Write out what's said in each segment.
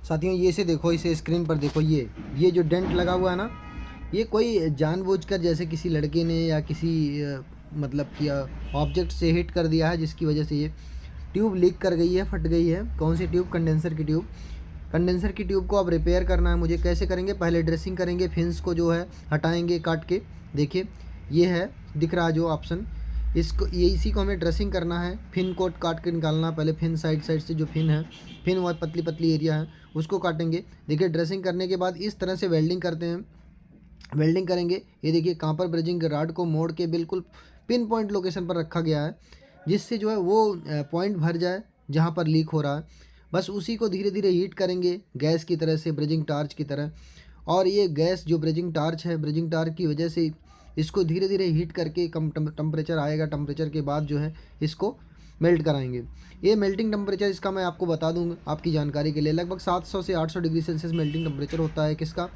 साथियों ये से देखो, इसे स्क्रीन पर देखो, ये जो डेंट लगा हुआ है ना, ये कोई जानबूझकर जैसे किसी लड़के ने या किसी मतलब कि ऑब्जेक्ट से हिट कर दिया है, जिसकी वजह से ये ट्यूब लीक कर गई है, फट गई है। कौन सी ट्यूब? कंडेंसर की ट्यूब। कंडेंसर की ट्यूब को अब रिपेयर करना है मुझे। कैसे करेंगे? पहले ड्रेसिंग करेंगे, फिन्स को जो है हटाएंगे काट के। देखिए ये है, दिख रहा है जो ऑप्शन, इसको ये इसी को हमें ड्रेसिंग करना है। फिन कोट काट के निकालना। पहले फिन साइड से जो फिन है, फिन और पतली पतली एरिया है उसको काटेंगे। देखिए ड्रेसिंग करने के बाद इस तरह से वेल्डिंग करते हैं, वेल्डिंग करेंगे। ये देखिए कॉपर ब्रिजिंग राड को मोड़ के बिल्कुल पिन पॉइंट लोकेशन पर रखा गया है, जिससे जो है वो पॉइंट भर जाए जहाँ पर लीक हो रहा है। बस उसी को धीरे धीरे हीट करेंगे गैस की तरह से, ब्रिजिंग टार्च की तरह। और ये गैस जो ब्रिजिंग टार्च है, ब्रिजिंग टार्च की वजह से इसको धीरे धीरे हीट करके कम टेम्परेचर आएगा। टेम्परेचर के बाद जो है इसको मेल्ट कराएंगे। ये मेल्टिंग टेम्परेचर इसका मैं आपको बता दूंगा आपकी जानकारी के लिए, लगभग 700 से 800 डिग्री सेल्सियस मेल्टिंग टेम्परेचर होता है। किसका?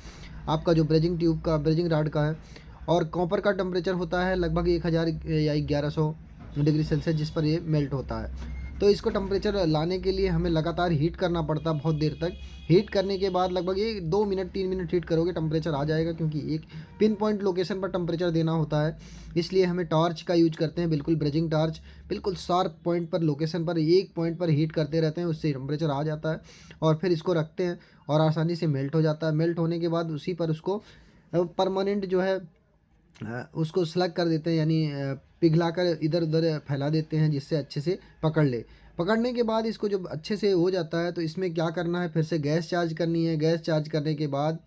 आपका जो ब्रिजिंग ट्यूब का, ब्रिजिंग राड का है। और कॉपर का टेम्परेचर होता है लगभग 1000 या 1100 डिग्री सेल्सियस, जिस पर ये मेल्ट होता है। तो इसको टेम्परेचर लाने के लिए हमें लगातार हीट करना पड़ता है बहुत देर तक। हीट करने के बाद लगभग ये 2 मिनट 3 मिनट हीट करोगे, टेम्परेचर आ जाएगा। क्योंकि एक पिन पॉइंट लोकेशन पर टेम्परेचर देना होता है, इसलिए हमें टॉर्च का यूज करते हैं, बिल्कुल ब्रिजिंग टॉर्च। बिल्कुल शार्प पॉइंट पर, लोकेशन पर, एक पॉइंट पर हीट करते रहते हैं, उससे टेम्परेचर आ जाता है। और फिर इसको रखते हैं और आसानी से मेल्ट हो जाता है। मेल्ट होने के बाद उसी पर उसको परमानेंट जो है उसको स्लग कर देते हैं, यानी पिघलाकर इधर उधर फैला देते हैं, जिससे अच्छे से पकड़ ले। पकड़ने के बाद इसको जब अच्छे से हो जाता है तो इसमें क्या करना है, फिर से गैस चार्ज करनी है। गैस चार्ज करने के बाद,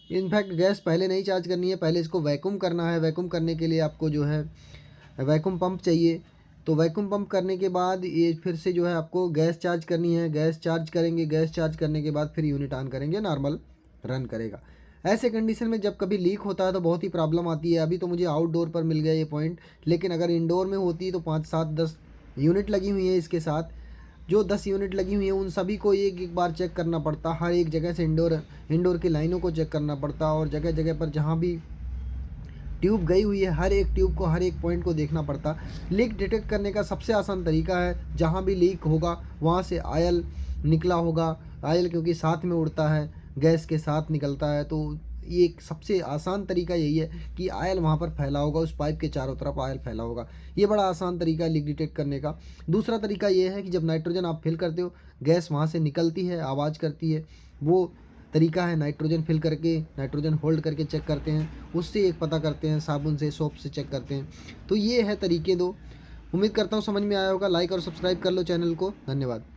इनफैक्ट गैस पहले नहीं चार्ज करनी है, पहले इसको वैक्यूम करना है। वैक्यूम करने के लिए आपको जो है वैक्यूम पंप चाहिए। तो वैक्यूम पंप करने के बाद ये फिर से जो है आपको गैस चार्ज करनी है। गैस चार्ज करेंगे, गैस चार्ज करने के बाद फिर यूनिट ऑन करेंगे, नॉर्मल रन करेगा। ऐसे कंडीशन में जब कभी लीक होता है तो बहुत ही प्रॉब्लम आती है। अभी तो मुझे आउटडोर पर मिल गया ये पॉइंट, लेकिन अगर इंडोर में होती तो 5 7 10 यूनिट लगी हुई है इसके साथ। जो 10 यूनिट लगी हुई है उन सभी को एक एक बार चेक करना पड़ता, हर एक जगह से इंडोर की लाइनों को चेक करना पड़ता। और जगह जगह पर जहाँ भी ट्यूब गई हुई है, हर एक ट्यूब को, हर एक पॉइंट को देखना पड़ता। लीक डिटेक्ट करने का सबसे आसान तरीका है, जहाँ भी लीक होगा वहाँ से आयल निकला होगा। आयल क्योंकि साथ में उड़ता है, गैस के साथ निकलता है, तो ये एक सबसे आसान तरीका यही है कि आयल वहाँ पर फैला होगा, उस पाइप के चारों तरफ आयल फैला होगा। ये बड़ा आसान तरीका है लीक डिटेक्ट करने का। दूसरा तरीका ये है कि जब नाइट्रोजन आप फिल करते हो, गैस वहाँ से निकलती है, आवाज़ करती है, वो तरीका है नाइट्रोजन फिल करके, नाइट्रोजन होल्ड करके चेक करते हैं। उससे एक पता करते हैं, साबुन से, सोप से चेक करते हैं। तो ये है तरीके दो। उम्मीद करता हूँ समझ में आया होगा। लाइक और सब्सक्राइब कर लो चैनल को। धन्यवाद।